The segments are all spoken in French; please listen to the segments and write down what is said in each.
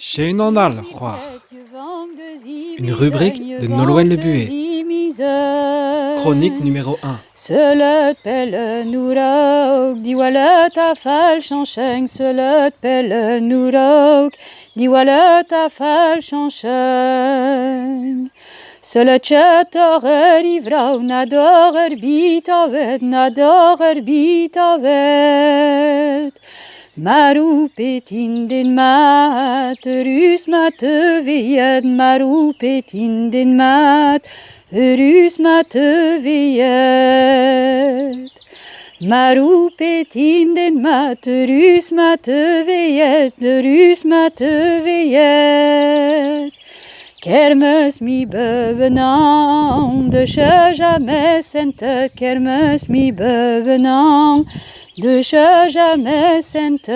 Sheinon al-Khwar, une rubrique de Nolwenn Lebué. Chronique numéro 1. Selet pelle nourauk, diwalet afal chancheng, selet pelle nourauk, diwalet afal chancheng. Selet chetorer ivrau, nadorer bitavet. Maru petin den mat, rus mat vejed, maru petin den mat, rus mat vejed. Maru petin den mat, rus mat vejed. Kermes mi bevenant, de che jamais sente, kermes mi bevenant, de che jamais sente.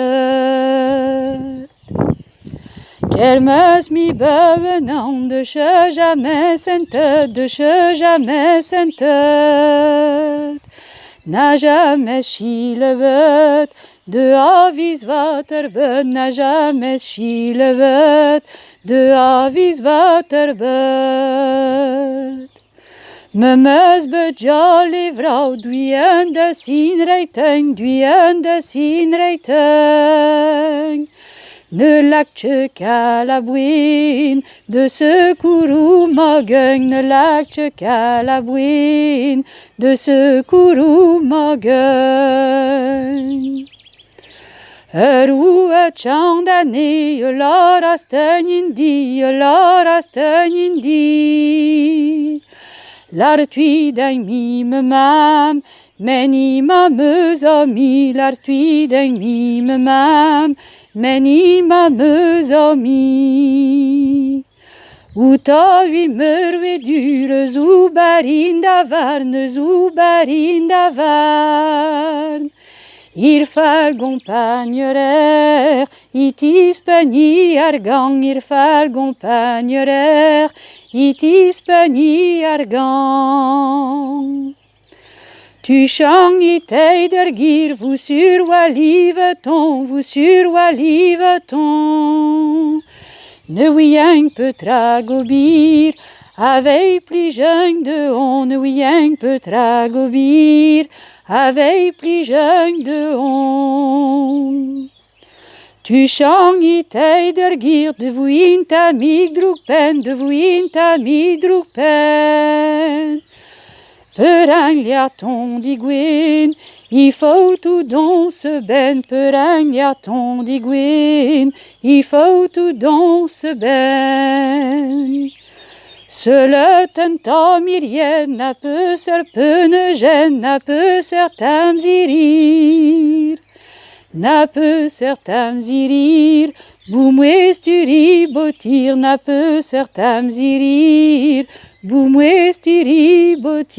Kermes mi bevenant, de che jamais sente, de che jamais sente. Na jamais schilevet, de avis waterbed, na jamais schilevet, de avis waterbed. Memes bedjali vrouw, duien de sin reiteng. Ne lactje calabouin, de secours magen, ne lactje calabouin, de secours magen. Oe chandani, lor astenindi. L'artui d'un mime mam, meni ma meus ami, l'artui d'un mime mam, meni ma meus ami. Uta hui merve dure, zubarin davarn. Ir falgon pagnerer, itis pani argang, ir falgon pagnerer, itis pani argang. Tu chang itei der gir, vous sur waliveton. Ne ouieng peut tragobir, avec pli jeune de on, ne ouieng peut tragobir, avec pli jeune de on. Tu chang itei der gir, de vuin ta mig drukpen. Perang liaton digwin, il faut tout dans ce ben. Perang liaton digwin, il faut tout dans ce ben. Seul tenta mirienne, n'a peu serpene gêne, n'a peu certain zirir. N'a peu certain zirir, boumouesturi botir, n'a peu certain zirir, boumouesturi botir.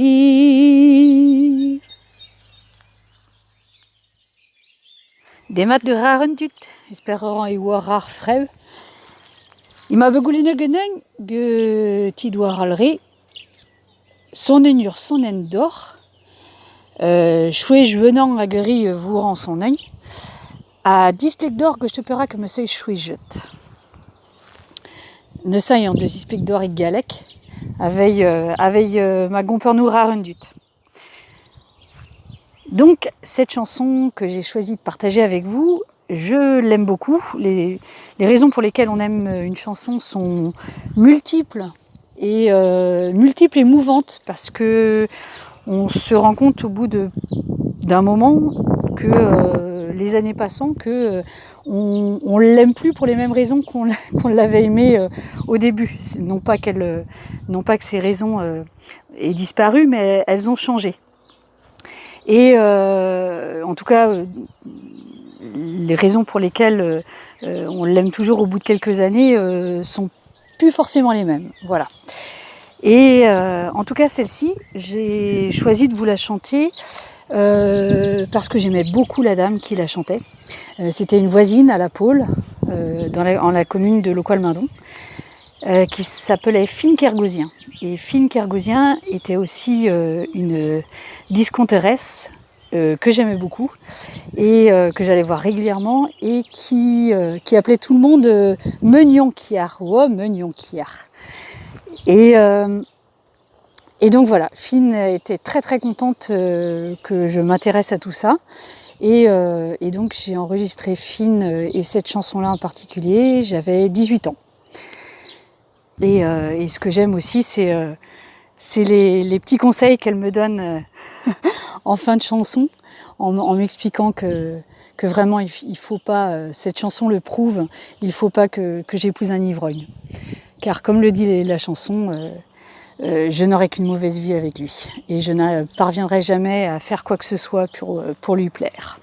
Des mat de rarentut, espérant y voir rare freu. Il m'a begouline geneng ge tidouar alre, sonnen ur sonnen d'or, chouej venant a geri vouran son œil, a displek d'or que je te pera que me seuil chouej jet. Ne seuil en de displek d'or et galek, avec ma gompernou rarendut. Donc, cette chanson que j'ai choisi de partager avec vous, je l'aime beaucoup. Les raisons pour lesquelles on aime une chanson sont multiples et mouvantes, parce que on se rend compte au bout d'un moment que les années passant, que on l'aime plus pour les mêmes raisons qu'on l'avait aimé au début. Non pas que ces raisons aient disparu, mais elles ont changé. Et en tout cas, les raisons pour lesquelles on l'aime toujours au bout de quelques années sont plus forcément les mêmes. Voilà. Et en tout cas, celle-ci, j'ai choisi de vous la chanter parce que j'aimais beaucoup la dame qui la chantait. C'était une voisine à la Pôle, en la commune de Locoal-Mindon, qui s'appelait Fine Kergosien. Et Fine Kergosien était aussi une disconteresse que j'aimais beaucoup et que j'allais voir régulièrement et qui appelait tout le monde Meunionkiar ou Meunionkiar. Et donc voilà, Finn était très très contente que je m'intéresse à tout ça. Et donc j'ai enregistré Finn et cette chanson-là en particulier, j'avais 18 ans. Et ce que j'aime aussi, c'est les petits conseils qu'elle me donne en fin de chanson, en m'expliquant que vraiment il faut pas, cette chanson le prouve, il faut pas que j'épouse un ivrogne. Car comme le dit la chanson, je n'aurai qu'une mauvaise vie avec lui et je ne parviendrai jamais à faire quoi que ce soit pour lui plaire.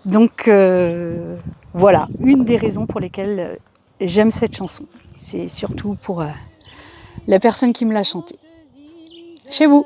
Donc voilà, une des raisons pour lesquelles j'aime cette chanson. C'est surtout pour la personne qui me l'a chantée. Chez vous.